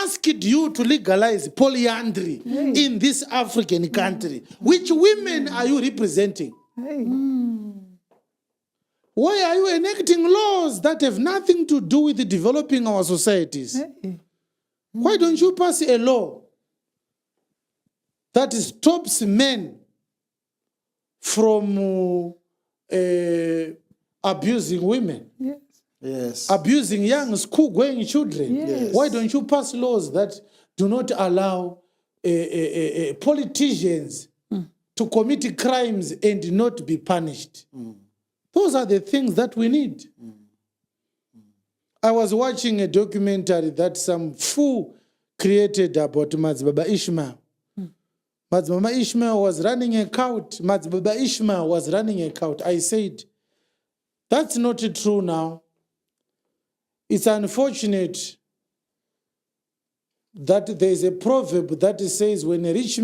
asked you to legalize polyandry in this African country. Which women are you representing? Why are you enacting laws that have nothing to do with developing our societies? Why don't you pass a law that stops men from abusing women? Yes. Abusing young school-going children. Yes. Why don't you pass laws that do not allow politicians to commit crimes and not be punished? Those are the things that we need. I was watching a documentary that some fool created about Mazibaba Ishmael. Mazibaba Ishmael was running a cult. Mazibaba Ishmael was running a cult. I said, that's not true now. It's unfortunate that there is a proverb that says when the rich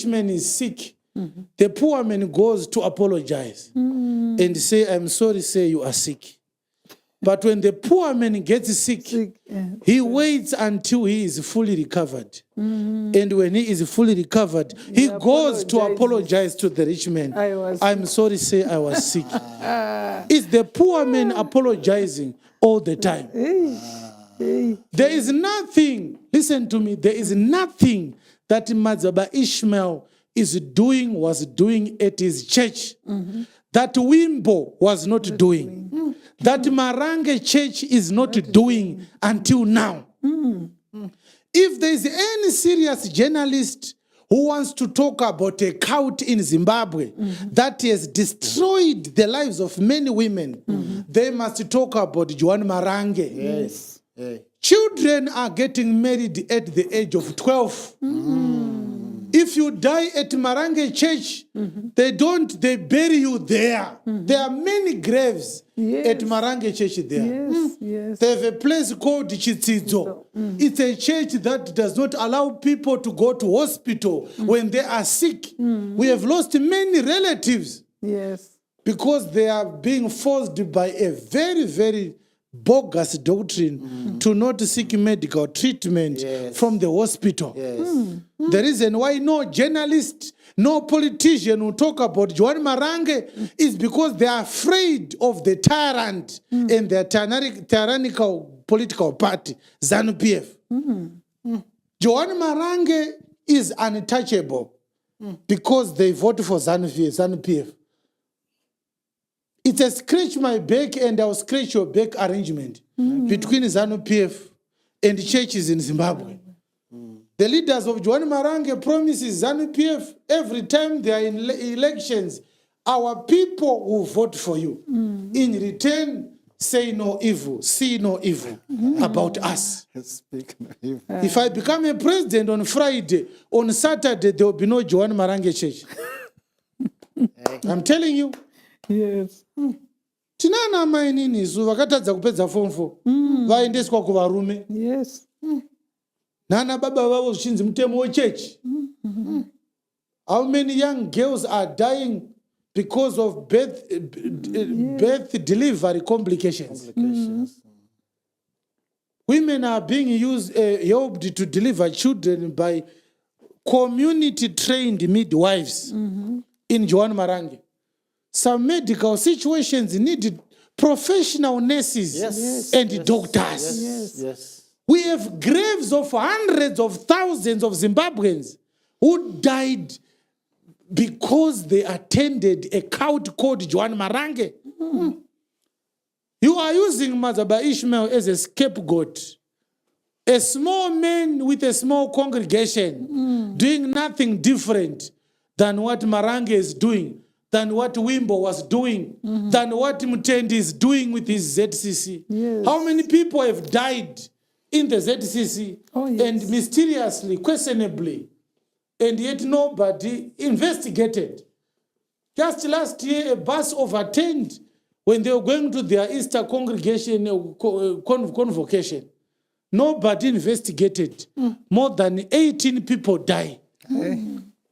man is sick, the poor man goes to apologize and say, I'm sorry, say you are sick. But when the poor man gets sick, he waits until he is fully recovered. And when he is fully recovered, he goes to apologize to the rich man. I'm sorry, say I was sick. It's the poor man apologizing all the time. There is nothing, listen to me, there is nothing that Mazibaba Ishmael was doing at his church that Wimbo was not doing. That Marange Church is not doing until now. If there is any serious journalist who wants to talk about a cult in Zimbabwe that has destroyed the lives of many women, they must talk about Joan Marange. Yes. Children are getting married at the age of 12. If you die at Marange Church, they bury you there. There are many graves at Marange Church there. They have a place called Chitsidzo. It's a church that does not allow people to go to hospital when they are sick. We have lost many relatives because they are being forced by a very, very bogus doctrine to not seek medical treatment from the hospital. The reason why no journalist, no politician will talk about Joan Marange is because they are afraid of the tyrant and their tyrannical political party, ZANU-PF. Joan Marange is untouchable because they vote for ZANU-PF. It's a scratch my back and I'll scratch your back arrangement between ZANU-PF and churches in Zimbabwe. The leaders of Joan Marange promises ZANU-PF every time they are in elections, our people will vote for you. In return, say no evil, see no evil about us. Speak no evil. If I become a president on Friday, on Saturday, there will be no Joan Marange church. I'm telling you. Yes. Tinana mainini su vakatadza kupedza form 4 vaendeswa kuvarume. Yes. Nana baba vavo zvichinzi mutemo wechechi. How many young girls are dying because of birth delivery complications? Women are being helped to deliver children by community trained midwives in Joan Marange. Some medical situations need professional nurses and doctors. Yes. We have graves of hundreds of thousands of Zimbabweans who died because they attended a cult called Joan Marange. You are using Mazibaba Ishmael as a scapegoat. A small man with a small congregation doing nothing different than what Marange is doing, than what Wimbo was doing, than what Mutendi is doing with his ZCC. Yes. How many people have died in the ZCC and mysteriously, questionably, and yet nobody investigated? Just last year, a bus overturned when they were going to their Easter congregation convocation. Nobody investigated. More than 18 people died.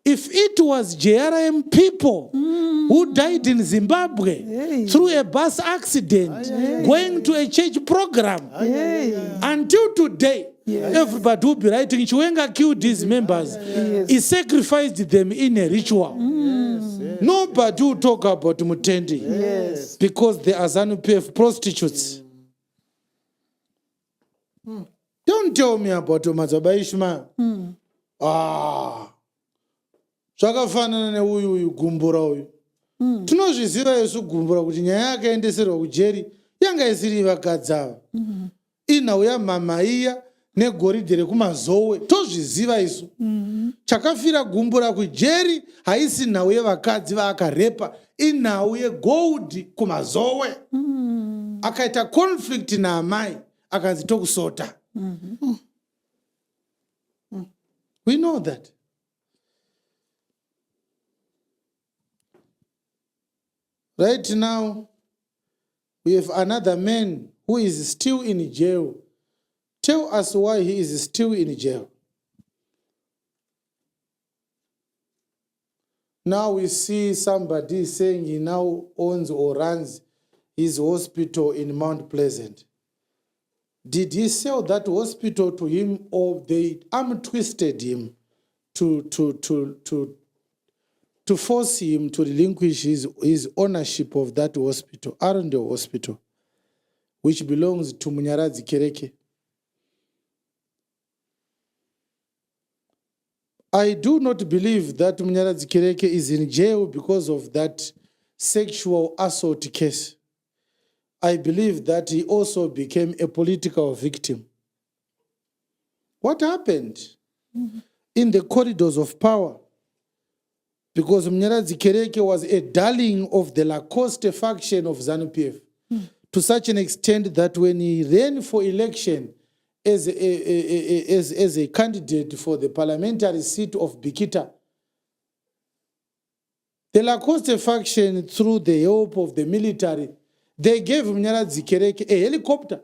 If it was JRM people who died in Zimbabwe through a bus accident, going to a church program, until today, Yes. Everybody will be writing, Chiwenga killed his members. Yes. He sacrificed them in a ritual. Yes. Nobody will talk about Mutendi. Yes. Because they are ZANU-PF prostitutes. Don't tell me about Mazaba Ishmael. Zvakafanana neuyu gumbura uyu. Tinozviziva yesu gumbura kuti nyaya yakaendeserwa kujeri yanga isiri vakadzi ava. Inhau yamama iya negoridhe rekumazowe tozviziva isu. Chakafira gumbura kujeri haisi nhau yevakadzi vaakarepa, inhau yegold kumazowe. Akaita conflict naamai akanzi tokusota. We know that. Right now, we have another man who is still in jail. Tell us why he is still in jail. Now we see somebody saying he now owns or runs his hospital in Mount Pleasant. Did he sell that hospital to him, or they arm-twisted him to force him to relinquish his ownership of that hospital, Arundel Hospital, which belongs to Munyaradzi Kereke? I do not believe that Munyaradzi Kereke is in jail because of that sexual assault case. I believe that he also became a political victim. What happened in the corridors of power? Because Munyaradzi Kereke was a darling of the Lacoste faction of ZANU-PF, to such an extent that when he ran for election as a candidate for the parliamentary seat of Bikita, the Lacoste faction, through the help of the military, they gave Munyaradzi Kereke a helicopter,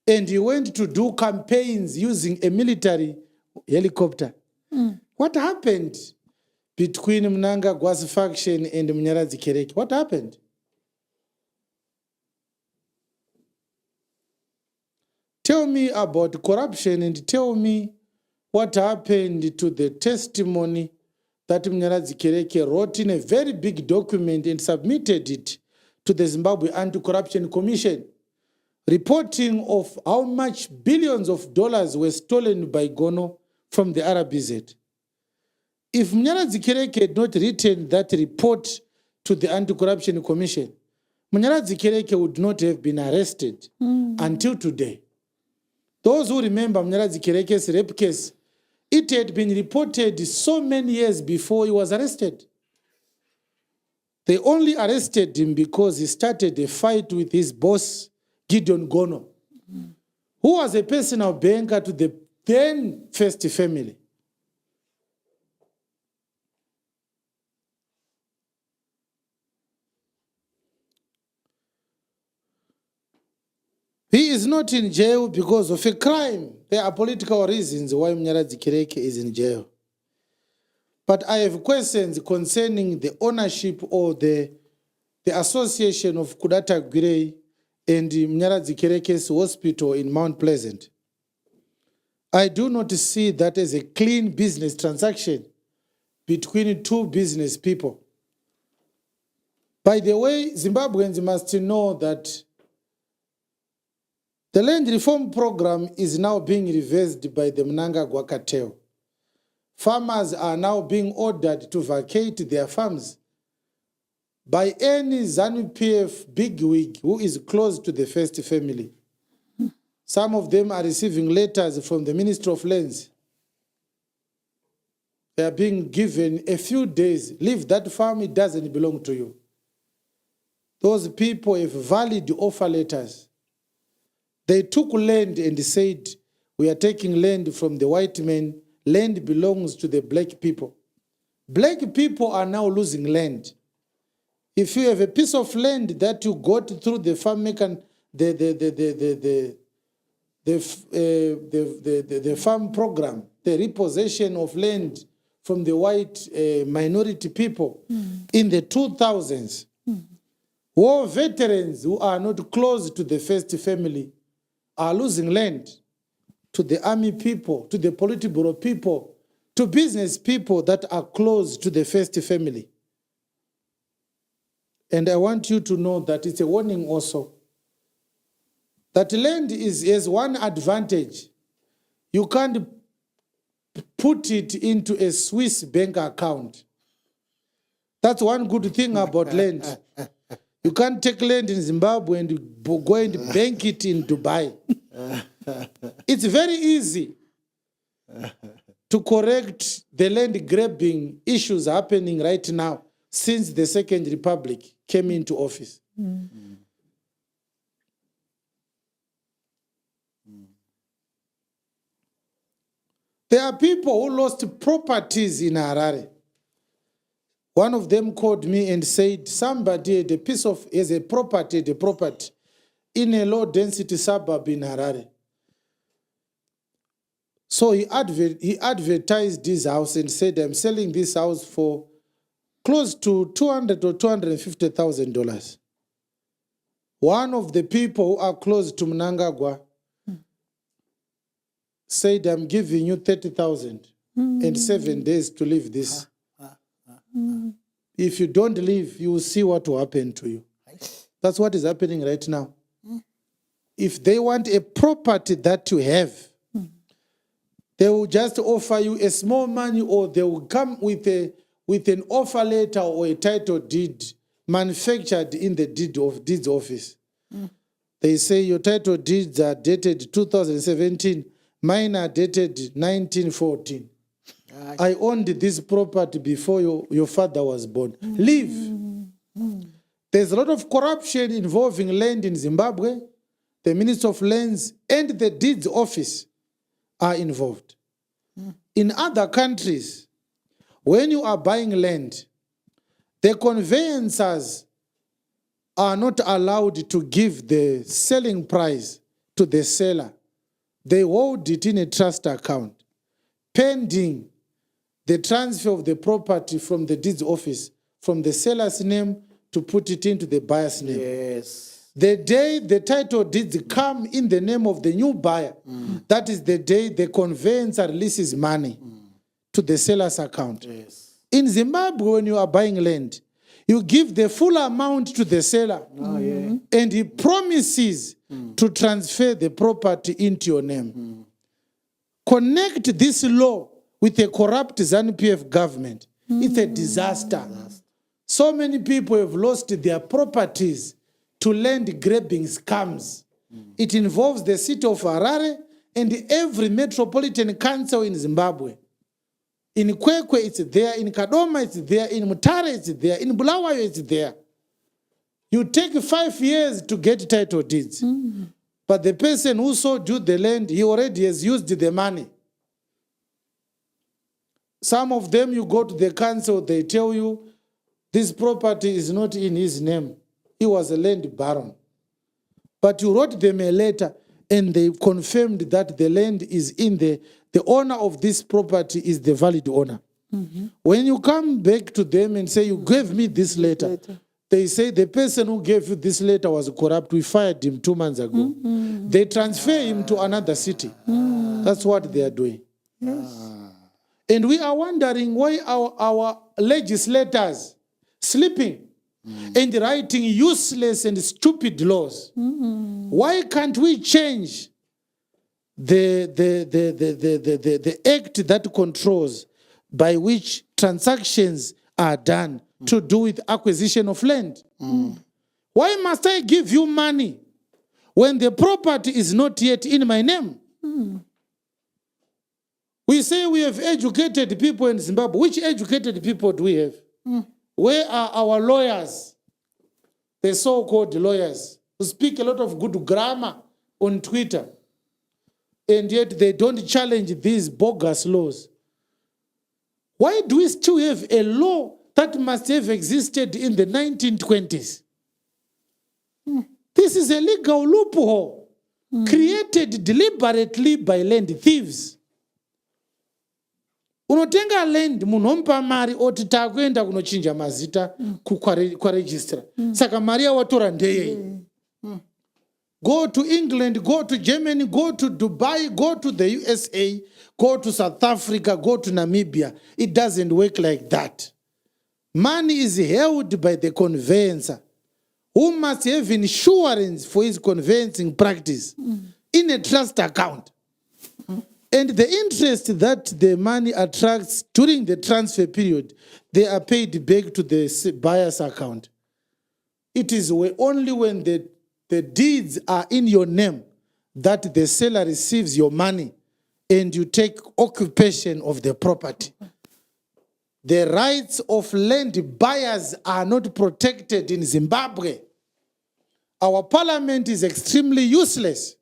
and he went to do campaigns using a military helicopter. What happened between Mnangagwa's faction and Munyaradzi Kereke? What happened? Tell me about corruption and tell me what happened to the testimony that Munyaradzi Kereke wrote in a very big document and submitted it to the Zimbabwe Anti-Corruption Commission, reporting of how much billions of dollars were stolen by Gono from the RBZ. If Munyaradzi Kereke had not written that report to the Anti-Corruption Commission, Munyaradzi Kereke would not have been arrested until today. Those who remember Munyaradzi Kereke's rape case, it had been reported so many years before he was arrested. They only arrested him because he started a fight with his boss, Gideon Gono, who was a personal banker to the then First family. He is not in jail because of a crime. There are political reasons why Munyaradzi Kereke is in jail. But I have questions concerning the ownership or the association of Kudata Gwirei and Munyaradzi Kereke's hospital in Mount Pleasant. I do not see that as a clean business transaction between two business people. By the way, Zimbabweans must know that the land reform program is now being reversed by the Mnangagwa cartel. Farmers are now being ordered to vacate their farms by any ZANU-PF bigwig who is close to the First family. Some of them are receiving letters from the Ministry of Lands. They are being given a few days. Leave that farm, it doesn't belong to you. Those people have valid offer letters. They took land and said, we are taking land from the white men. Land belongs to the black people. Black people are now losing land. If you have a piece of land that you got through the farm the farm program, the repossession of land from the white minority people in the 2000s, war veterans who are not close to the First family are losing land. to the army people, to the Politburo people, to business people that are close to the first family. And I want you to know that it's a warning also. That land has one advantage. You can't put it into a Swiss bank account. That's one good thing about land. You can't take land in Zimbabwe and go and bank it in Dubai. It's very easy to correct the land grabbing issues happening right now since the Second Republic came into office. There are people who lost properties in Harare. One of them called me and said somebody had a property in a low-density suburb in Harare. So he advertised this house and said, I'm selling this house for close to $200,000 or $250,000. One of the people who are close to Mnangagwa said, I'm giving you 30,000 and 7 days to leave this. If you don't leave, you will see what will happen to you. That's what is happening right now. If they want a property that you have, they will just offer you a small money, or they will come with an offer letter or a title deed manufactured in the deeds office. They say your title deeds are dated 2017, mine are dated 1914. I owned this property before your father was born. Leave. There's a lot of corruption involving land in Zimbabwe. The Minister of Lands and the deeds office are involved. In other countries, when you are buying land, the conveyancers are not allowed to give the selling price to the seller. They hold it in a trust account, pending the transfer of the property from the deeds office, from the seller's name to put it into the buyer's name. Yes. The day the title deeds come in the name of the new buyer, that is the day the conveyancer releases money to the seller's account. Yes. In Zimbabwe, when you are buying land, you give the full amount to the seller, and he promises to transfer the property into your name. Connect this law with a corrupt ZANU-PF government. It's a disaster. So many people have lost their properties to land grabbing scams. It involves the city of Harare and every metropolitan council in Zimbabwe. In Kwekwe, it's there. In Kadoma, it's there. In Mutare, it's there. In Bulawayo, it's there. You take 5 years to get title deeds. But the person who sold you the land, he already has used the money. Some of them, you go to the council, they tell you, this property is not in his name. He was a land baron. But you wrote them a letter, and they confirmed that the land is in the owner of this property is the valid owner. When you come back to them and say, you gave me this letter, they say the person who gave you this letter was corrupt. We fired him 2 months ago. They transfer him to another city. That's what they are doing. And we are wondering why our legislators sleeping and writing useless and stupid laws. Why can't we change the act that controls by which transactions are done to do with acquisition of land? Why must I give you money when the property is not yet in my name? We say we have educated people in Zimbabwe. Which educated people do we have? Where are our lawyers? The so-called lawyers who speak a lot of good grammar on Twitter, and yet they don't challenge these bogus laws. Why do we still have a law that must have existed in the 1920s? This is a legal loophole created deliberately by land thieves. Unotenga land munompa mari oti takuenda kunochinja mazita kwa registra. Saka mari yawatora ndeyei. Go to England, go to Germany, go to Dubai, go to the USA, go to South Africa, go to Namibia. It doesn't work like that. Money is held by the conveyancer, who must have insurance for his conveyancing practice in a trust account. And the interest that the money attracts during the transfer period, they are paid back to the buyer's account. It is only when the deeds are in your name that the seller receives your money and you take occupation of the property. The rights of land buyers are not protected in Zimbabwe. Our parliament is extremely useless.